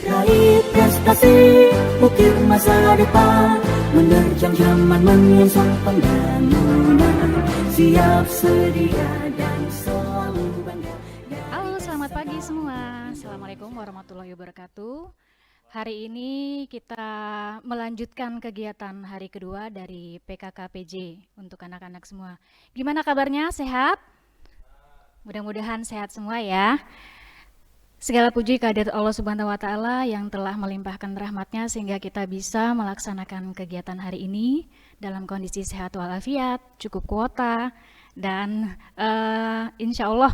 Raih prestasi, ukir masa depan, menerjang zaman menyongsong pembangunan, siap sedia dan selalu bangga. Halo, selamat pagi semua. Assalamualaikum warahmatullahi wabarakatuh. Hari ini kita melanjutkan kegiatan hari kedua dari PKKPJ untuk anak-anak semua. Gimana kabarnya? Sehat? Mudah-mudahan sehat semua ya. Segala puji kehadirat Allah Subhanahu wa Ta'ala yang telah melimpahkan rahmatnya sehingga kita bisa melaksanakan kegiatan hari ini dalam kondisi sehat walafiat, cukup kuota, dan insya Allah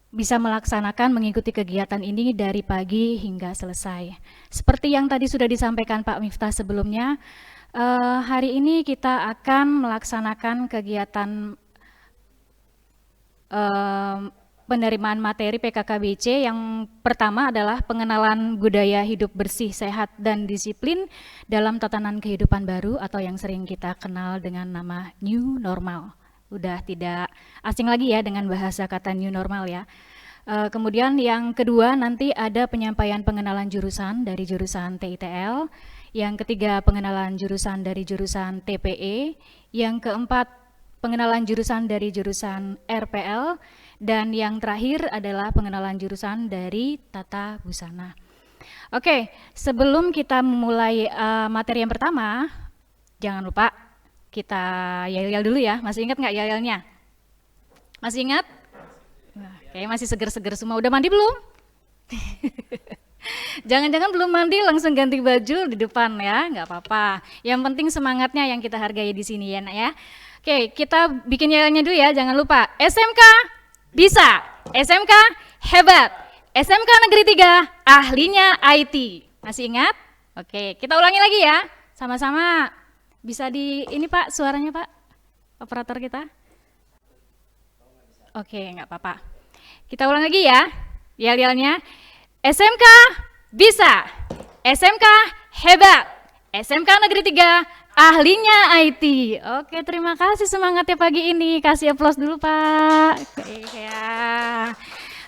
bisa melaksanakan mengikuti kegiatan ini dari pagi hingga selesai. Seperti yang tadi sudah disampaikan Pak Miftah sebelumnya, hari ini kita akan melaksanakan kegiatan penerimaan materi PKKBC. Yang pertama adalah pengenalan budaya hidup bersih, sehat, dan disiplin dalam tatanan kehidupan baru atau yang sering kita kenal dengan nama New Normal. Udah tidak asing lagi ya dengan bahasa kata New Normal ya. Kemudian yang kedua nanti ada penyampaian pengenalan jurusan dari jurusan TITL. Yang ketiga pengenalan jurusan dari jurusan TPE. Yang keempat pengenalan jurusan dari jurusan RPL. Dan yang terakhir adalah pengenalan jurusan dari Tata Busana. Oke, sebelum kita memulai materi yang pertama, jangan lupa kita yel-yel dulu ya. Masih ingat nggak yel-yelnya? Masih ingat? Wah, kayaknya masih seger-seger semua. Udah mandi belum? Jangan-jangan belum mandi langsung ganti baju di depan ya, nggak apa-apa. Yang penting semangatnya yang kita hargai di sini ya, nak ya. Oke, kita bikin yel-yelnya dulu ya. Jangan lupa SMK bisa, SMK hebat, SMK Negeri 3 ahlinya IT. Masih ingat? Oke, kita ulangi lagi ya. Sama-sama. Bisa di ini Pak, suaranya Pak, operator kita. Oke, nggak apa-apa. Kita ulang lagi ya, yel-yelnya. SMK bisa, SMK hebat, SMK Negeri 3 ahlinya IT. Oke, terima kasih semangatnya pagi ini. Kasih aplaus dulu Pak. Ya.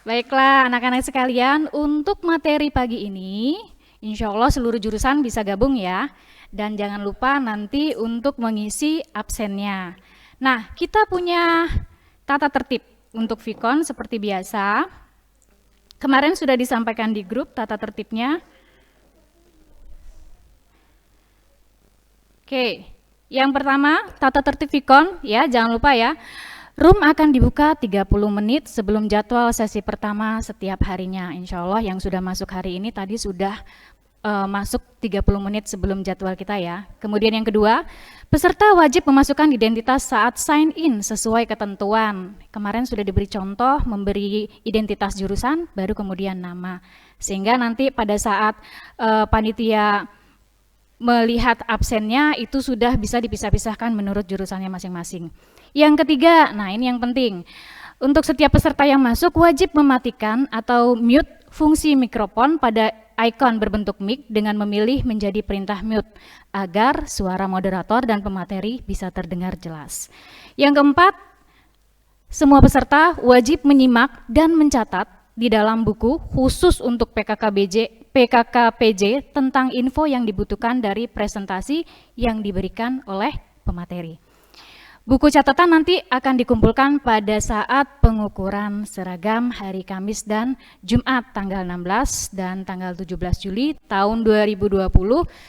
Baiklah anak-anak sekalian, untuk materi pagi ini insya Allah seluruh jurusan bisa gabung ya. Dan jangan lupa nanti untuk mengisi absennya. Nah, kita punya tata tertib untuk Vkon seperti biasa. Kemarin sudah disampaikan di grup tata tertibnya. Oke, yang pertama tata tertib Vkon ya, jangan lupa ya. Room akan dibuka 30 menit sebelum jadwal sesi pertama setiap harinya. Insya Allah yang sudah masuk hari ini tadi sudah masuk 30 menit sebelum jadwal kita ya. Kemudian yang kedua, peserta wajib memasukkan identitas saat sign in sesuai ketentuan. Kemarin sudah diberi contoh memberi identitas jurusan baru kemudian nama. Sehingga nanti pada saat panitia melihat absennya itu sudah bisa dipisah-pisahkan menurut jurusannya masing-masing. Yang ketiga, nah ini yang penting. Untuk setiap peserta yang masuk wajib mematikan atau mute fungsi mikrofon pada ikon berbentuk mic dengan memilih menjadi perintah mute agar suara moderator dan pemateri bisa terdengar jelas. Yang keempat, semua peserta wajib menyimak dan mencatat di dalam buku khusus untuk PKKPJ tentang info yang dibutuhkan dari presentasi yang diberikan oleh pemateri. Buku catatan nanti akan dikumpulkan pada saat pengukuran seragam hari Kamis dan Jumat tanggal 16 dan tanggal 17 Juli tahun 2020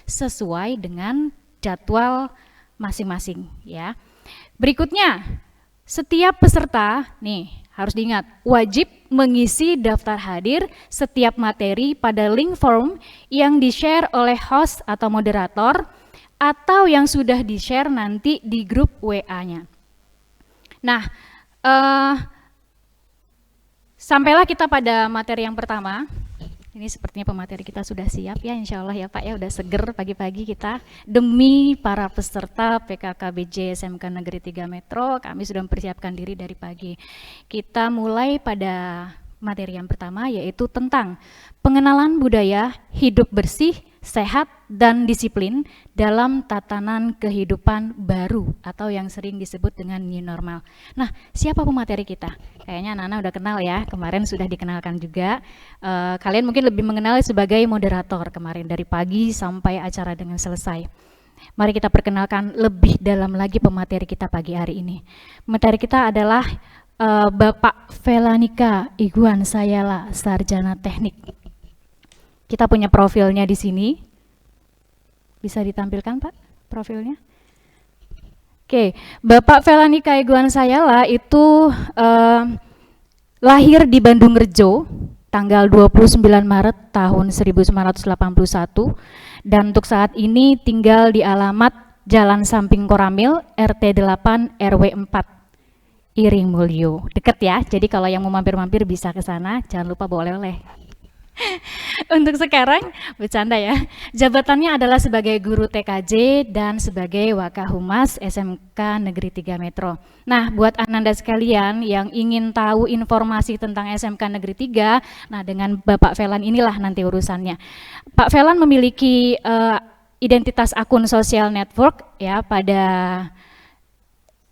sesuai dengan jadwal masing-masing ya. Berikutnya, setiap peserta nih harus diingat, wajib mengisi daftar hadir setiap materi pada link form yang di-share oleh host atau moderator atau yang sudah di-share nanti di grup WA-nya. Nah, sampailah kita pada materi yang pertama. Ini sepertinya pemateri kita sudah siap ya, insya Allah ya Pak ya, udah seger pagi-pagi kita. Demi para peserta PKKBJ SMK Negeri 3 Metro, kami sudah mempersiapkan diri dari pagi. Kita mulai pada materi yang pertama, yaitu tentang pengenalan budaya hidup bersih, sehat, dan disiplin dalam tatanan kehidupan baru atau yang sering disebut dengan new normal. Nah, siapa pemateri kita? Kayaknya anak-anak udah kenal ya, kemarin sudah dikenalkan juga. Kalian mungkin lebih mengenal sebagai moderator kemarin dari pagi sampai acara dengan selesai. Mari kita perkenalkan lebih dalam lagi pemateri kita pagi hari ini. Pemateri kita adalah Bapak Velanika Iguan Sayala, Sarjana Teknik. Kita punya profilnya di sini. Bisa ditampilkan, Pak, profilnya? Oke, Bapak Velanika Iguan Sayala itu lahir di Bandung Rejo tanggal 29 Maret tahun 1981 dan untuk saat ini tinggal di alamat Jalan Samping Koramil, RT 8 RW 4, Iring Mulyo. Deket ya, jadi kalau yang mau mampir-mampir bisa ke sana, jangan lupa bawa oleh-oleh. Untuk sekarang, bercanda ya, jabatannya adalah sebagai guru TKJ dan sebagai Wakahumas SMK Negeri 3 Metro. Nah, buat Ananda sekalian yang ingin tahu informasi tentang SMK Negeri 3, nah dengan Bapak Velan inilah nanti urusannya. Pak Velan memiliki identitas akun sosial network ya pada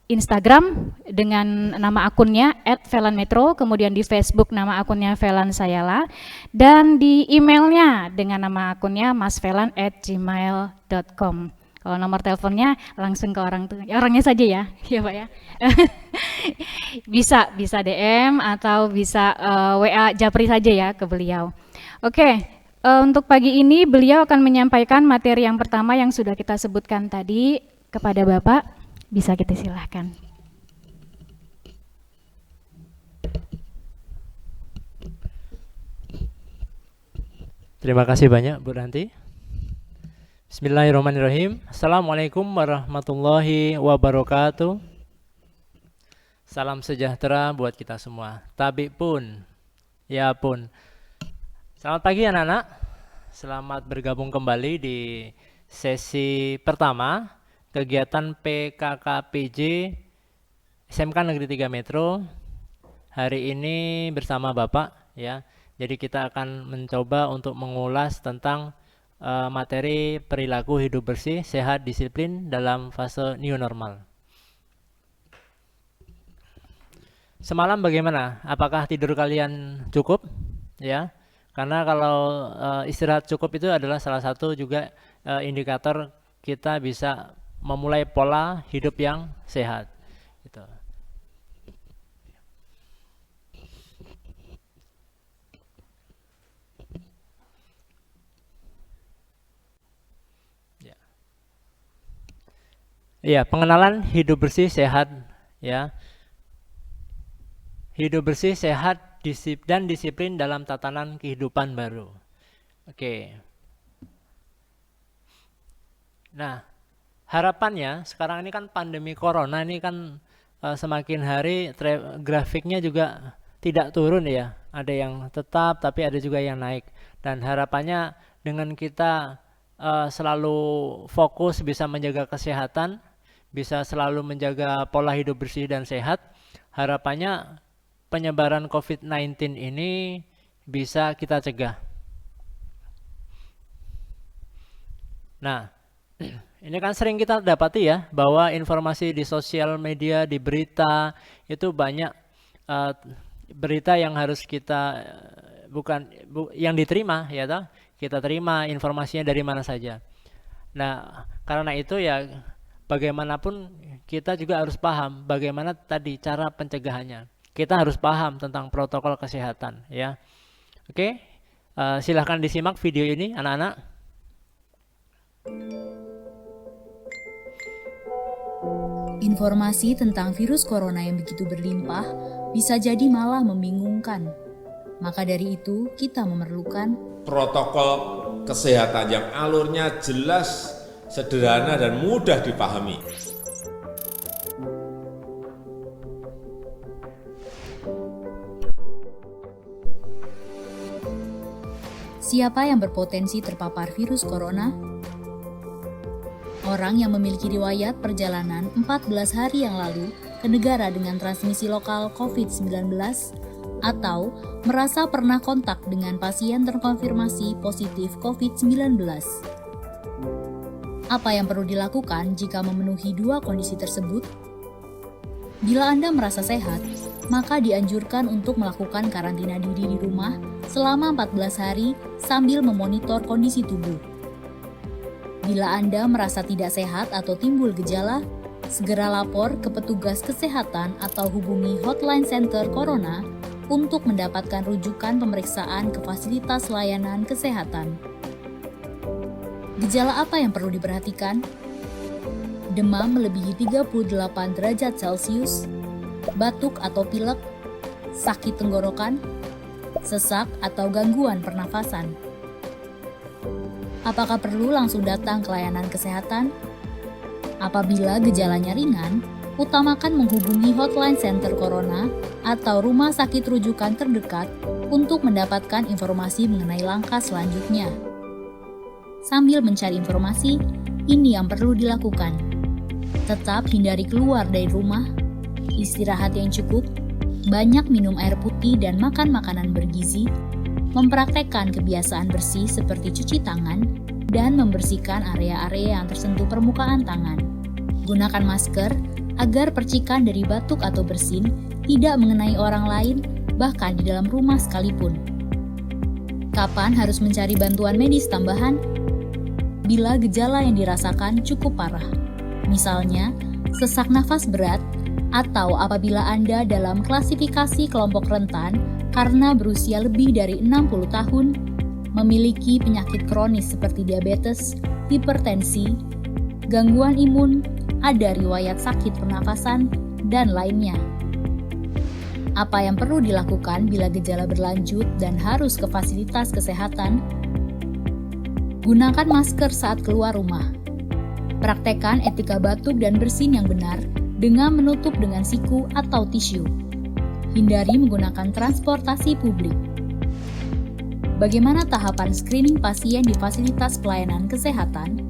Instagram dengan nama akunnya @velanmetro, kemudian di Facebook nama akunnya Velan Sayala, dan di emailnya dengan nama akunnya masvelan@gmail.com. Kalau nomor teleponnya langsung ke orangnya saja ya, ya Pak ya. bisa DM atau bisa WA Japri saja ya ke beliau. Oke, untuk pagi ini beliau akan menyampaikan materi yang pertama yang sudah kita sebutkan tadi kepada Bapak. Bisa kita silahkan. Terima kasih banyak Bu Ranti. Bismillahirrahmanirrahim. Assalamualaikum warahmatullahi wabarakatuh. Salam sejahtera buat kita semua. Tabi pun, ya pun. Selamat pagi anak-anak. Selamat bergabung kembali di sesi pertama kegiatan PKKPJ SMK Negeri 3 Metro. Hari ini bersama Bapak ya. Jadi kita akan mencoba untuk mengulas tentang materi perilaku hidup bersih, sehat, disiplin dalam fase new normal. Semalam bagaimana? Apakah tidur kalian cukup? Ya. Karena kalau istirahat cukup itu adalah salah satu juga indikator kita bisa memulai pola hidup yang sehat. Gitu. Ya. Iya, pengenalan hidup bersih sehat ya. Hidup bersih sehat dan disiplin dalam tatanan kehidupan baru. Oke. Nah, harapannya sekarang ini kan pandemi corona ini kan semakin hari grafiknya juga tidak turun ya. Ada yang tetap tapi ada juga yang naik. Dan harapannya dengan kita selalu fokus bisa menjaga kesehatan, bisa selalu menjaga pola hidup bersih dan sehat, harapannya penyebaran COVID-19 ini bisa kita cegah. Nah, ini kan sering kita dapati ya, bahwa informasi di sosial media, di berita, itu banyak berita yang harus kita, yang diterima ya toh, kita terima informasinya dari mana saja. Nah, karena itu ya, bagaimanapun kita juga harus paham bagaimana tadi cara pencegahannya. Kita harus paham tentang protokol kesehatan ya. Oke, silahkan disimak video ini anak-anak. Informasi tentang virus corona yang begitu berlimpah bisa jadi malah membingungkan. Maka dari itu, kita memerlukan protokol kesehatan yang alurnya jelas, sederhana, dan mudah dipahami. Siapa yang berpotensi terpapar virus corona? Orang yang memiliki riwayat perjalanan 14 hari yang lalu ke negara dengan transmisi lokal COVID-19, atau merasa pernah kontak dengan pasien terkonfirmasi positif COVID-19. Apa yang perlu dilakukan jika memenuhi dua kondisi tersebut? Bila Anda merasa sehat, maka dianjurkan untuk melakukan karantina diri di rumah selama 14 hari sambil memonitor kondisi tubuh. Bila Anda merasa tidak sehat atau timbul gejala, segera lapor ke petugas kesehatan atau hubungi Hotline Center Corona untuk mendapatkan rujukan pemeriksaan ke fasilitas layanan kesehatan. Gejala apa yang perlu diperhatikan? Demam melebihi 38 derajat Celcius, batuk atau pilek, sakit tenggorokan, sesak atau gangguan pernafasan. Apakah perlu langsung datang ke layanan kesehatan? Apabila gejalanya ringan, utamakan menghubungi Hotline Center Corona atau rumah sakit rujukan terdekat untuk mendapatkan informasi mengenai langkah selanjutnya. Sambil mencari informasi, ini yang perlu dilakukan. Tetap hindari keluar dari rumah, istirahat yang cukup, banyak minum air putih dan makan makanan bergizi, mempraktekkan kebiasaan bersih seperti cuci tangan, dan membersihkan area-area yang tersentuh permukaan tangan. Gunakan masker agar percikan dari batuk atau bersin tidak mengenai orang lain, bahkan di dalam rumah sekalipun. Kapan harus mencari bantuan medis tambahan? Bila gejala yang dirasakan cukup parah, misalnya sesak nafas berat, atau apabila Anda dalam klasifikasi kelompok rentan karena berusia lebih dari 60 tahun, memiliki penyakit kronis seperti diabetes, hipertensi, gangguan imun, ada riwayat sakit pernafasan, dan lainnya. Apa yang perlu dilakukan bila gejala berlanjut dan harus ke fasilitas kesehatan? Gunakan masker saat keluar rumah. Praktekkan etika batuk dan bersin yang benar dengan menutup dengan siku atau tisu. Hindari menggunakan transportasi publik. Bagaimana tahapan screening pasien di fasilitas pelayanan kesehatan?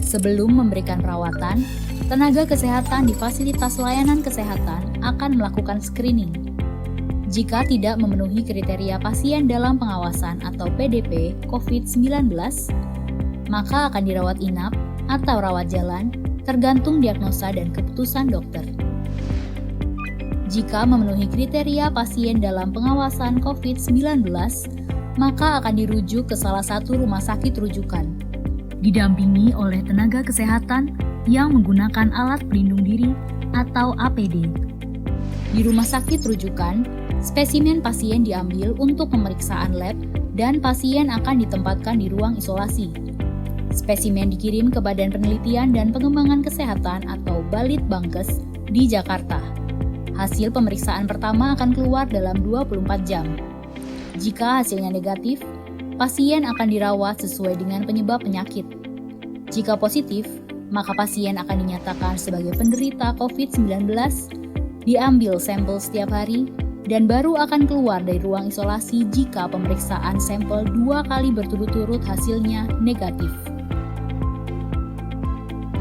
Sebelum memberikan perawatan, tenaga kesehatan di fasilitas layanan kesehatan akan melakukan screening. Jika tidak memenuhi kriteria pasien dalam pengawasan atau PDP COVID-19, maka akan dirawat inap atau rawat jalan, tergantung diagnosa dan keputusan dokter. Jika memenuhi kriteria pasien dalam pengawasan COVID-19, maka akan dirujuk ke salah satu rumah sakit rujukan, didampingi oleh tenaga kesehatan yang menggunakan alat pelindung diri atau APD. Di rumah sakit rujukan, spesimen pasien diambil untuk pemeriksaan lab dan pasien akan ditempatkan di ruang isolasi. Spesimen dikirim ke Badan Penelitian dan Pengembangan Kesehatan atau Balitbangkes di Jakarta. Hasil pemeriksaan pertama akan keluar dalam 24 jam. Jika hasilnya negatif, pasien akan dirawat sesuai dengan penyebab penyakit. Jika positif, maka pasien akan dinyatakan sebagai penderita COVID-19, diambil sampel setiap hari, dan baru akan keluar dari ruang isolasi jika pemeriksaan sampel 2 kali berturut-turut hasilnya negatif.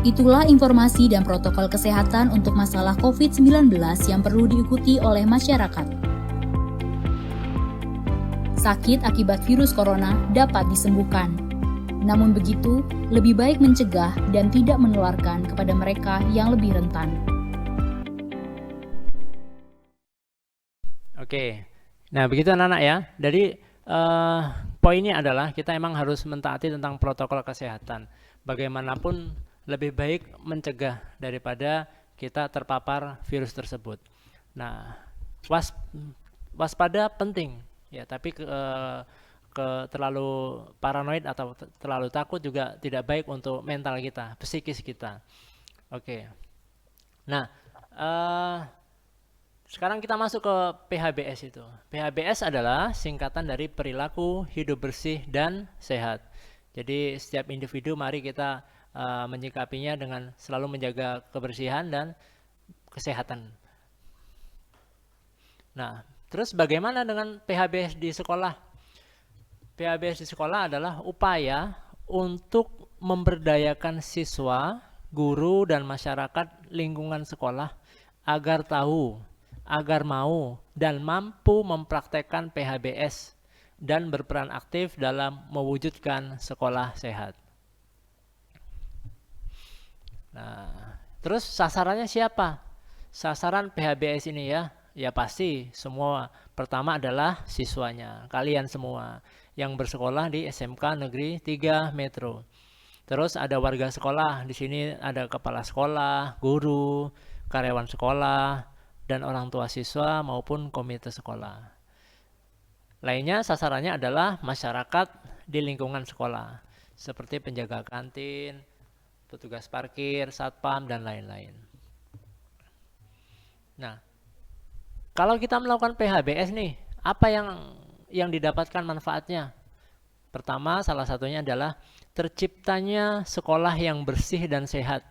Itulah informasi dan protokol kesehatan untuk masalah COVID-19 yang perlu diikuti oleh masyarakat. Sakit akibat virus corona dapat disembuhkan. Namun begitu, lebih baik mencegah dan tidak menularkan kepada mereka yang lebih rentan. Oke, nah begitu anak-anak ya. Jadi poinnya adalah kita emang harus mentaati tentang protokol kesehatan. Bagaimanapun lebih baik mencegah daripada kita terpapar virus tersebut. Nah, waspada penting ya, tapi terlalu paranoid atau terlalu takut juga tidak baik untuk mental kita, psikis kita. Oke. Nah, sekarang kita masuk ke PHBS itu. PHBS adalah singkatan dari perilaku hidup bersih dan sehat. Jadi setiap individu mari kita menyikapinya dengan selalu menjaga kebersihan dan kesehatan. Nah, terus bagaimana dengan PHBS di sekolah? PHBS di sekolah adalah upaya untuk memberdayakan siswa, guru, dan masyarakat lingkungan sekolah agar tahu agar mau dan mampu mempraktekkan PHBS dan berperan aktif dalam mewujudkan sekolah sehat. Nah, terus sasarannya siapa? Sasaran PHBS ini ya pasti semua. Pertama adalah siswanya, kalian semua yang bersekolah di SMK Negeri 3 Metro. Terus ada warga sekolah, di sini ada kepala sekolah, guru, karyawan sekolah, dan orang tua siswa maupun komite sekolah. Lainnya sasarannya adalah masyarakat di lingkungan sekolah, seperti penjaga kantin, petugas parkir, satpam, dan lain-lain. Nah, kalau kita melakukan PHBS nih, apa yang didapatkan manfaatnya? Pertama, salah satunya adalah terciptanya sekolah yang bersih dan sehat,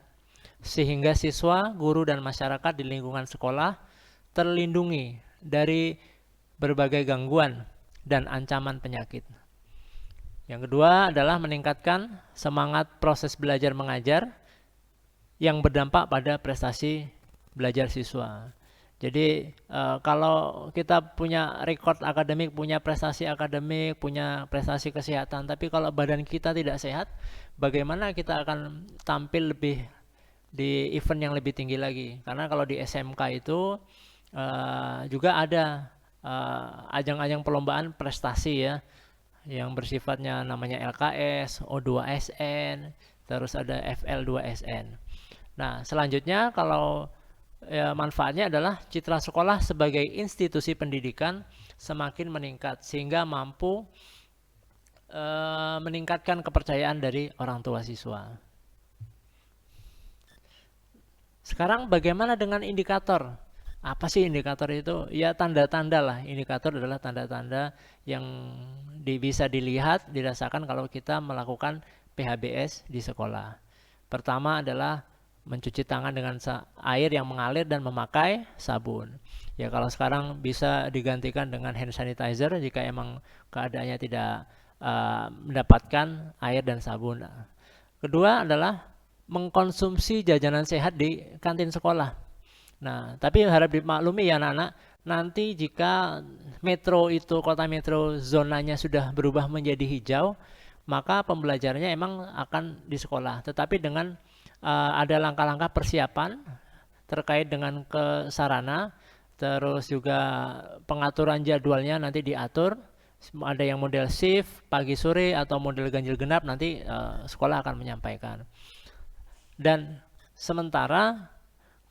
sehingga siswa, guru, dan masyarakat di lingkungan sekolah terlindungi dari berbagai gangguan dan ancaman penyakit. Yang kedua adalah meningkatkan semangat proses belajar mengajar yang berdampak pada prestasi belajar siswa. Jadi kalau kita punya rekod akademik, punya prestasi akademik, punya prestasi kesehatan, tapi kalau badan kita tidak sehat, bagaimana kita akan tampil lebih di event yang lebih tinggi lagi? Karena kalau di SMK itu juga ada ajang-ajang perlombaan prestasi ya, yang bersifatnya namanya LKS, O2SN, terus ada FL2SN. Nah, selanjutnya kalau manfaatnya adalah citra sekolah sebagai institusi pendidikan semakin meningkat sehingga mampu meningkatkan kepercayaan dari orang tua siswa. Sekarang bagaimana dengan indikator? Apa sih indikator itu? Ya tanda-tanda lah. Indikator adalah tanda-tanda yang bisa dilihat, dirasakan kalau kita melakukan PHBS di sekolah. Pertama adalah mencuci tangan dengan air yang mengalir dan memakai sabun. Ya kalau sekarang bisa digantikan dengan hand sanitizer jika emang keadaannya tidak mendapatkan air dan sabun. Kedua adalah mengkonsumsi jajanan sehat di kantin sekolah. Nah, tapi harap dimaklumi ya anak-anak, nanti jika metro itu, kota metro zonanya sudah berubah menjadi hijau, maka pembelajarannya emang akan di sekolah. Tetapi dengan ada langkah-langkah persiapan terkait dengan kesarana, terus juga pengaturan jadwalnya nanti diatur. Ada yang model shift pagi sore atau model ganjil genap, nanti sekolah akan menyampaikan. Dan sementara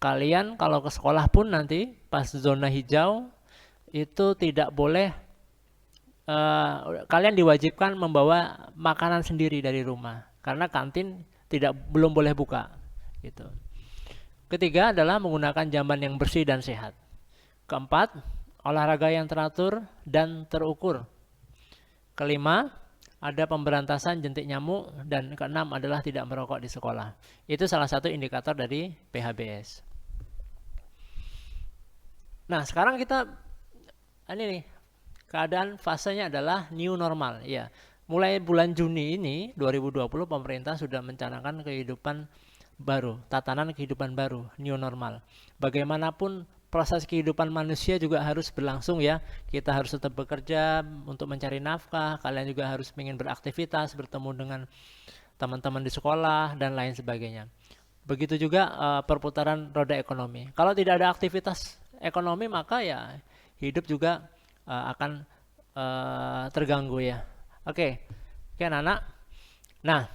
kalian kalau ke sekolah pun nanti pas zona hijau itu tidak boleh, kalian diwajibkan membawa makanan sendiri dari rumah karena kantin belum boleh buka gitu. Ketiga adalah menggunakan jamban yang bersih dan sehat. Keempat, olahraga yang teratur dan terukur. Kelima, ada pemberantasan jentik nyamuk, dan keenam adalah tidak merokok di sekolah. Itu salah satu indikator dari PHBS. Nah, sekarang kita ini nih, keadaan fasenya adalah new normal ya. Mulai bulan Juni ini 2020 pemerintah sudah mencanangkan kehidupan baru, tatanan kehidupan baru, new normal. Bagaimanapun proses kehidupan manusia juga harus berlangsung ya. Kita harus tetap bekerja untuk mencari nafkah, kalian juga harus ingin beraktivitas, bertemu dengan teman-teman di sekolah dan lain sebagainya. Begitu juga perputaran roda ekonomi. Kalau tidak ada aktivitas ekonomi maka ya hidup juga akan terganggu ya. Oke, anak-anak. Nah,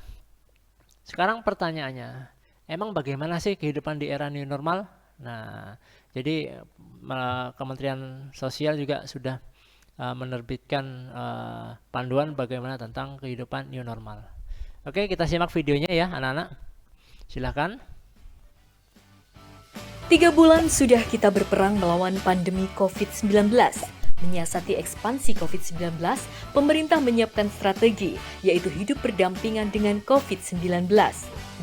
sekarang pertanyaannya, emang bagaimana sih kehidupan di era new normal? Nah, jadi Kementerian Sosial juga sudah menerbitkan panduan bagaimana tentang kehidupan new normal. Oke, kita simak videonya ya anak-anak. Silakan. 3 bulan sudah kita berperang melawan pandemi COVID-19. Menyiasati ekspansi COVID-19, pemerintah menyiapkan strategi, yaitu hidup berdampingan dengan COVID-19.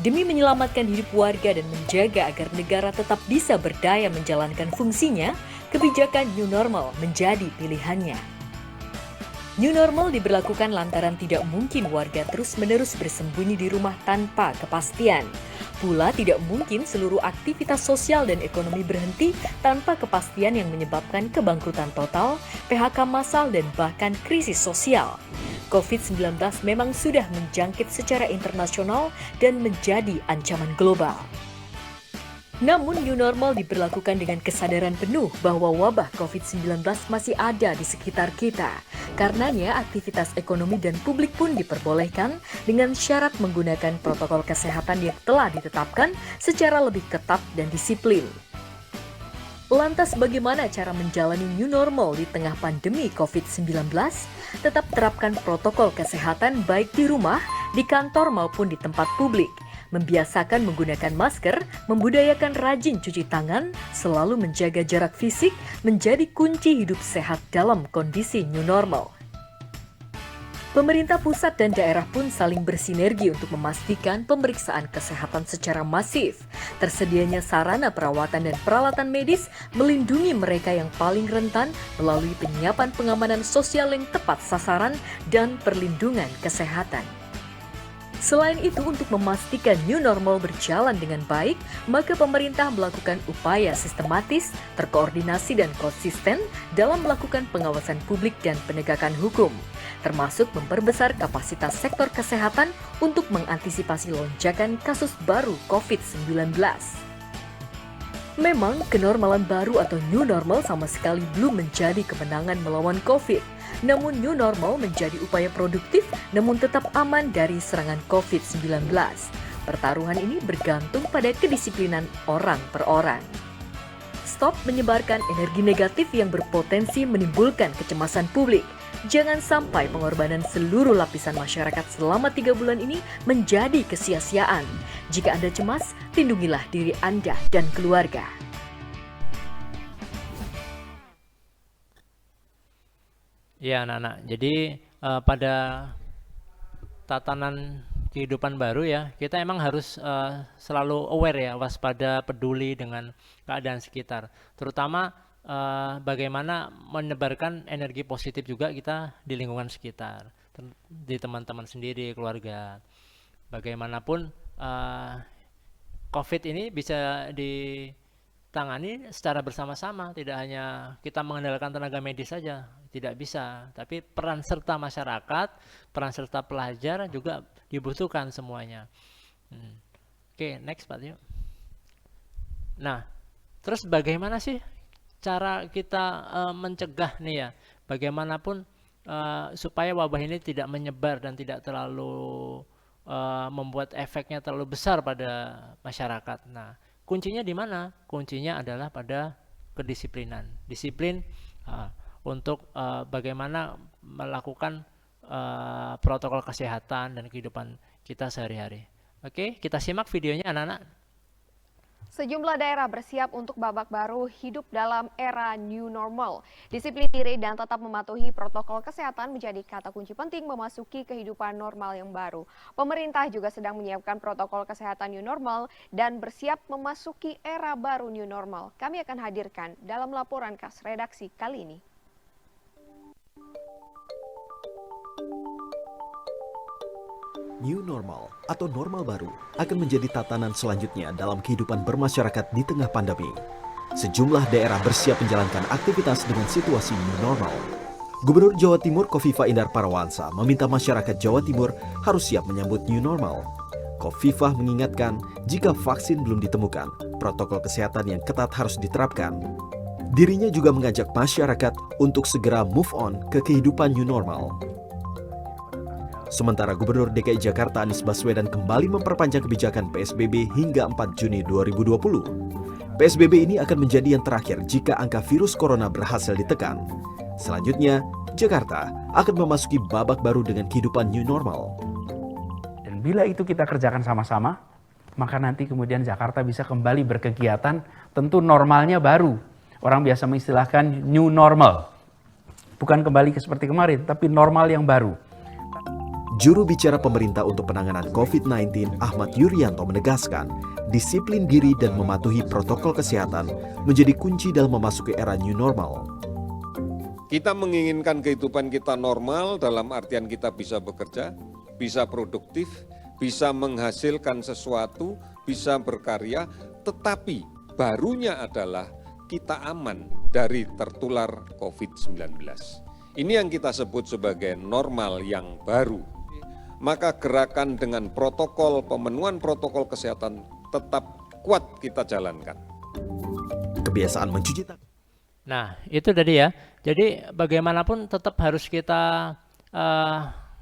Demi menyelamatkan hidup warga dan menjaga agar negara tetap bisa berdaya menjalankan fungsinya, kebijakan New Normal menjadi pilihannya. New Normal diberlakukan lantaran tidak mungkin warga terus-menerus bersembunyi di rumah tanpa kepastian. Pula tidak mungkin seluruh aktivitas sosial dan ekonomi berhenti tanpa kepastian yang menyebabkan kebangkrutan total, PHK massal, dan bahkan krisis sosial. COVID-19 memang sudah menjangkit secara internasional dan menjadi ancaman global. Namun new normal diberlakukan dengan kesadaran penuh bahwa wabah COVID-19 masih ada di sekitar kita. Karenanya aktivitas ekonomi dan publik pun diperbolehkan dengan syarat menggunakan protokol kesehatan yang telah ditetapkan secara lebih ketat dan disiplin. Lantas bagaimana cara menjalani new normal di tengah pandemi COVID-19? Tetap terapkan protokol kesehatan baik di rumah, di kantor maupun di tempat publik. Membiasakan menggunakan masker, membudayakan rajin cuci tangan, selalu menjaga jarak fisik menjadi kunci hidup sehat dalam kondisi new normal. Pemerintah pusat dan daerah pun saling bersinergi untuk memastikan pemeriksaan kesehatan secara masif. Tersedianya sarana perawatan dan peralatan medis melindungi mereka yang paling rentan melalui penyiapan pengamanan sosial yang tepat sasaran dan perlindungan kesehatan. Selain itu, untuk memastikan new normal berjalan dengan baik, maka pemerintah melakukan upaya sistematis, terkoordinasi dan konsisten dalam melakukan pengawasan publik dan penegakan hukum, termasuk memperbesar kapasitas sektor kesehatan untuk mengantisipasi lonjakan kasus baru COVID-19. Memang, kenormalan baru atau new normal sama sekali belum menjadi kemenangan melawan COVID. Namun new normal menjadi upaya produktif namun tetap aman dari serangan COVID-19. Pertaruhan ini bergantung pada kedisiplinan orang per orang. Stop menyebarkan energi negatif yang berpotensi menimbulkan kecemasan publik. Jangan sampai pengorbanan seluruh lapisan masyarakat selama 3 bulan ini menjadi kesia-siaan. Jika Anda cemas, lindungilah diri Anda dan keluarga. Ya anak-anak, jadi pada tatanan kehidupan baru ya, kita emang harus selalu aware ya, waspada, peduli dengan keadaan sekitar. Terutama bagaimana menebarkan energi positif juga kita di lingkungan sekitar, di teman-teman sendiri, keluarga. Bagaimanapun COVID ini bisa ditangani secara bersama-sama, tidak hanya kita mengandalkan tenaga medis saja, tidak bisa, tapi peran serta masyarakat, peran serta pelajar juga dibutuhkan semuanya. Oke, next Pak Tio. Nah, terus bagaimana sih cara kita mencegah nih ya, bagaimanapun supaya wabah ini tidak menyebar dan tidak terlalu membuat efeknya terlalu besar pada masyarakat. Nah, kuncinya di mana? Kuncinya adalah pada kedisiplinan. Disiplin untuk bagaimana melakukan protokol kesehatan dan kehidupan kita sehari-hari. Oke, kita simak videonya anak-anak. Sejumlah daerah bersiap untuk babak baru hidup dalam era new normal. Disiplin diri dan tetap mematuhi protokol kesehatan menjadi kata kunci penting memasuki kehidupan normal yang baru. Pemerintah juga sedang menyiapkan protokol kesehatan new normal dan bersiap memasuki era baru new normal. Kami akan hadirkan dalam laporan khas redaksi kali ini. New normal atau normal baru akan menjadi tatanan selanjutnya dalam kehidupan bermasyarakat di tengah pandemi. Sejumlah daerah bersiap menjalankan aktivitas dengan situasi new normal. Gubernur Jawa Timur Khofifah Indar Parawansa meminta masyarakat Jawa Timur harus siap menyambut new normal. Khofifah mengingatkan jika vaksin belum ditemukan, protokol kesehatan yang ketat harus diterapkan. Dirinya juga mengajak masyarakat untuk segera move on ke kehidupan new normal. Sementara Gubernur DKI Jakarta Anies Baswedan kembali memperpanjang kebijakan PSBB hingga 4 Juni 2020. PSBB ini akan menjadi yang terakhir jika angka virus corona berhasil ditekan. Selanjutnya, Jakarta akan memasuki babak baru dengan kehidupan new normal. Dan bila itu kita kerjakan sama-sama, maka nanti kemudian Jakarta bisa kembali berkegiatan, tentu normalnya baru. Orang biasa mengistilahkan new normal. Bukan kembali seperti kemarin, tapi normal yang baru. Juru bicara pemerintah untuk penanganan COVID-19 Ahmad Yuryanto menegaskan, disiplin diri dan mematuhi protokol kesehatan menjadi kunci dalam memasuki era new normal. Kita menginginkan kehidupan kita normal dalam artian kita bisa bekerja, bisa produktif, bisa menghasilkan sesuatu, bisa berkarya, tetapi barunya adalah kita aman dari tertular COVID-19. Ini yang kita sebut sebagai normal yang baru. Maka gerakan dengan protokol, pemenuhan protokol kesehatan tetap kuat kita jalankan. Kebiasaan mencuci tangan. Nah, itu tadi ya. Jadi bagaimanapun tetap harus kita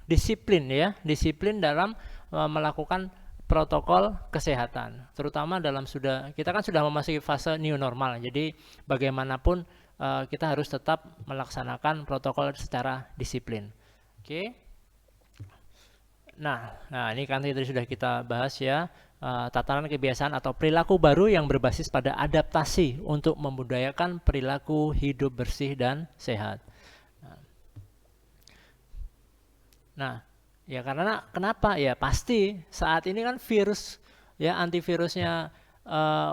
disiplin ya, disiplin dalam melakukan protokol kesehatan. Terutama dalam kita kan sudah memasuki fase new normal. Jadi bagaimanapun kita harus tetap melaksanakan protokol secara disiplin. Oke. Nah, ini kan tadi sudah kita bahas ya. Tatanan kebiasaan atau perilaku baru yang berbasis pada adaptasi untuk membudayakan perilaku hidup bersih dan sehat. Nah, ya karena kenapa? Ya pasti saat ini kan virus ya antivirusnya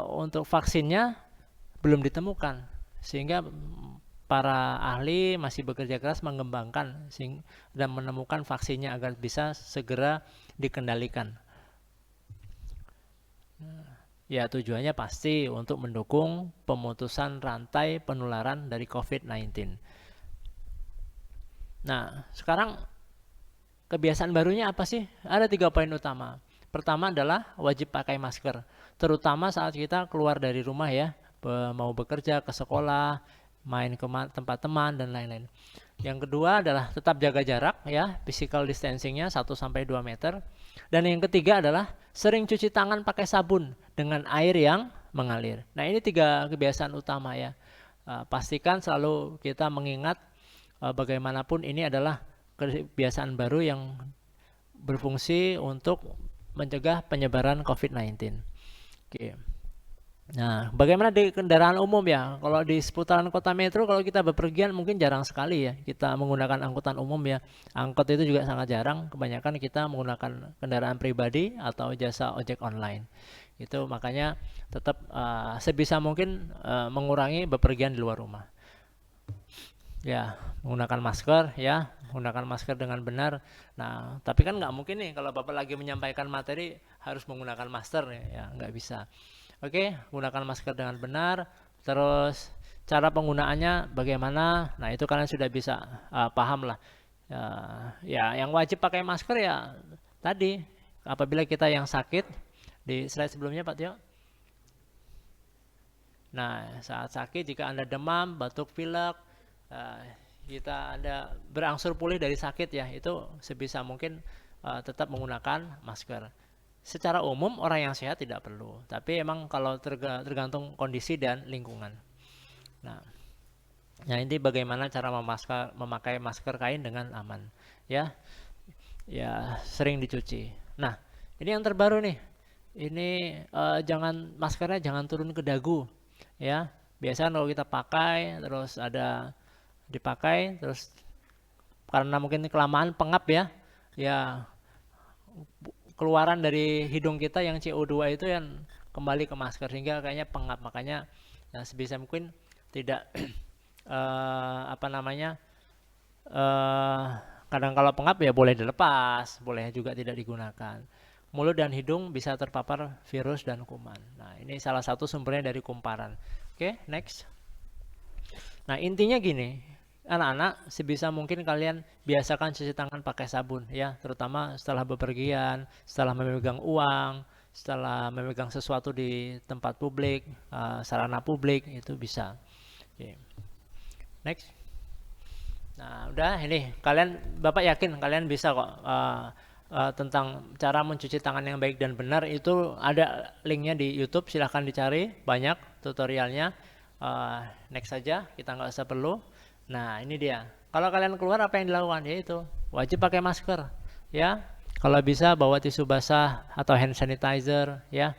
untuk vaksinnya belum ditemukan, sehingga para ahli masih bekerja keras mengembangkan dan menemukan vaksinnya agar bisa segera dikendalikan. Ya tujuannya pasti untuk mendukung pemutusan rantai penularan dari COVID-19. Nah, sekarang kebiasaan barunya apa sih? Ada 3 poin utama. Pertama adalah wajib pakai masker, terutama saat kita keluar dari rumah ya, mau bekerja, ke sekolah, main ke tempat teman dan lain-lain. Yang kedua adalah tetap jaga jarak ya, physical distancingnya 1-2 meter. Dan yang ketiga adalah sering cuci tangan pakai sabun dengan air yang mengalir. Nah ini 3 kebiasaan utama ya. Pastikan selalu kita mengingat bagaimanapun ini adalah kebiasaan baru yang berfungsi untuk mencegah penyebaran COVID-19. Oke. Nah, bagaimana di kendaraan umum ya? Kalau di seputaran kota metro, kalau kita bepergian mungkin jarang sekali ya kita menggunakan angkutan umum ya. Angkot itu juga sangat jarang. Kebanyakan kita menggunakan kendaraan pribadi atau jasa ojek online. Itu makanya tetap sebisa mungkin mengurangi bepergian di luar rumah. Ya, menggunakan masker ya, menggunakan masker dengan benar. Nah, tapi kan nggak mungkin nih kalau Bapak lagi menyampaikan materi harus menggunakan masker ya, nggak bisa. Oke, gunakan masker dengan benar. Terus cara penggunaannya bagaimana? Nah itu kalian sudah bisa paham lah. Ya, yang wajib pakai masker ya tadi apabila kita yang sakit di slide sebelumnya Pak Tio. Nah saat sakit jika Anda demam, batuk pilek, Anda berangsur pulih dari sakit ya, itu sebisa mungkin tetap menggunakan masker. Secara umum orang yang sehat tidak perlu, tapi emang kalau tergantung kondisi dan lingkungan. Nah ini bagaimana cara memakai masker kain dengan aman, ya sering dicuci. Nah ini yang terbaru nih, ini maskernya jangan turun ke dagu, ya. Biasanya kalau kita pakai terus dipakai terus karena mungkin kelamaan pengap ya keluaran dari hidung kita yang CO2 itu yang kembali ke masker sehingga kayaknya pengap. Makanya sebisa mungkin tidak kadang kalau pengap ya boleh dilepas, boleh juga tidak digunakan. Mulut dan hidung bisa terpapar virus dan kuman. Nah ini salah satu sumbernya dari kumparan. Oke, next. Nah intinya gini, anak-anak sebisa mungkin kalian biasakan cuci tangan pakai sabun ya, terutama setelah bepergian, setelah memegang uang, setelah memegang sesuatu di tempat publik, sarana publik itu bisa. Oke. Next. Nah udah ini Bapak yakin kalian bisa kok tentang cara mencuci tangan yang baik dan benar, itu ada linknya di YouTube, silahkan dicari, banyak tutorialnya. Next saja, kita nggak usah perlu. Nah ini dia, kalau kalian keluar apa yang dilakukan? Yaitu wajib pakai masker ya, kalau bisa bawa tisu basah atau hand sanitizer ya,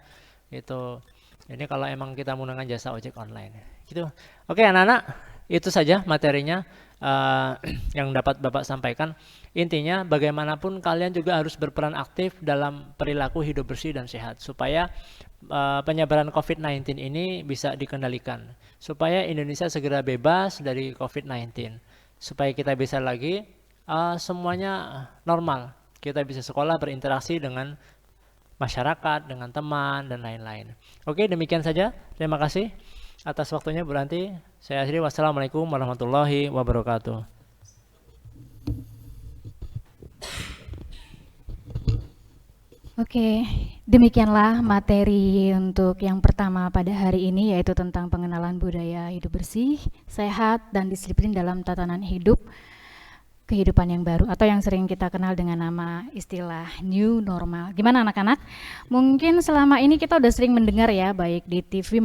itu ini kalau emang kita menggunakan jasa ojek online gitu. Oke anak-anak, itu saja materinya yang dapat Bapak sampaikan. Intinya bagaimanapun kalian juga harus berperan aktif dalam perilaku hidup bersih dan sehat supaya penyebaran COVID-19 ini bisa dikendalikan, supaya Indonesia segera bebas dari COVID-19, supaya kita bisa lagi semuanya normal, kita bisa sekolah berinteraksi dengan masyarakat, dengan teman, dan lain-lain. Oke, demikian saja. Terima kasih atas waktunya Bu Ranti. Saya akhiri, wassalamualaikum warahmatullahi wabarakatuh. Oke, demikianlah materi untuk yang pertama pada hari ini, yaitu tentang pengenalan budaya hidup bersih, sehat, dan disiplin dalam tatanan hidup kehidupan yang baru, atau yang sering kita kenal dengan nama istilah new normal. Gimana anak-anak? Mungkin selama ini kita udah sering mendengar ya, baik di TV,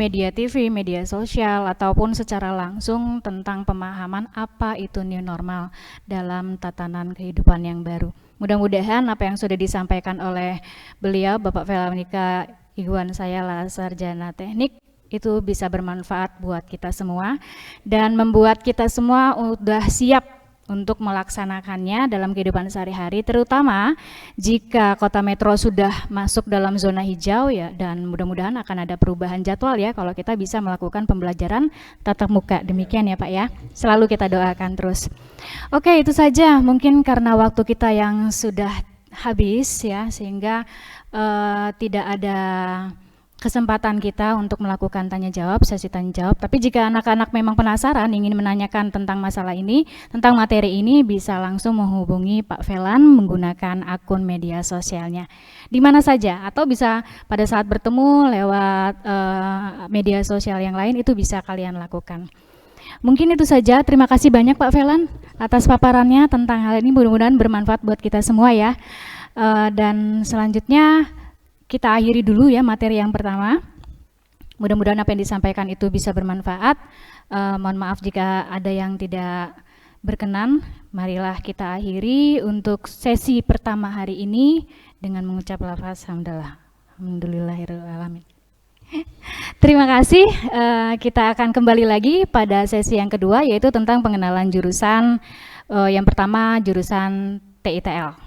media sosial, ataupun secara langsung tentang pemahaman apa itu new normal dalam tatanan kehidupan yang baru. Mudah-mudahan apa yang sudah disampaikan oleh beliau, Bapak Velamika Ikhwan Sayala, Sarjana Teknik, itu bisa bermanfaat buat kita semua dan membuat kita semua udah siap untuk melaksanakannya dalam kehidupan sehari-hari, terutama jika kota metro sudah masuk dalam zona hijau ya, dan mudah-mudahan akan ada perubahan jadwal ya kalau kita bisa melakukan pembelajaran tatap muka. Demikian ya Pak ya, selalu kita doakan terus. Oke, itu saja, mungkin karena waktu kita yang sudah habis ya, sehingga tidak ada kesempatan kita untuk melakukan tanya jawab, sesi tanya jawab. Tapi jika anak-anak memang penasaran ingin menanyakan tentang masalah ini, tentang materi ini, bisa langsung menghubungi Pak Velan menggunakan akun media sosialnya di mana saja, atau bisa pada saat bertemu lewat media sosial yang lain, itu bisa kalian lakukan. Mungkin itu saja. Terima kasih banyak Pak Velan atas paparannya tentang hal ini, mudah-mudahan bermanfaat buat kita semua ya. Dan selanjutnya kita akhiri dulu ya materi yang pertama. Mudah-mudahan apa yang disampaikan itu bisa bermanfaat. Mohon maaf jika ada yang tidak berkenan. Marilah kita akhiri untuk sesi pertama hari ini dengan mengucap lafaz hamdalah. Alhamdulillahirrahmanirrahim. Terima kasih. Kita akan kembali lagi pada sesi yang kedua, yaitu tentang pengenalan jurusan. Yang pertama jurusan TITL.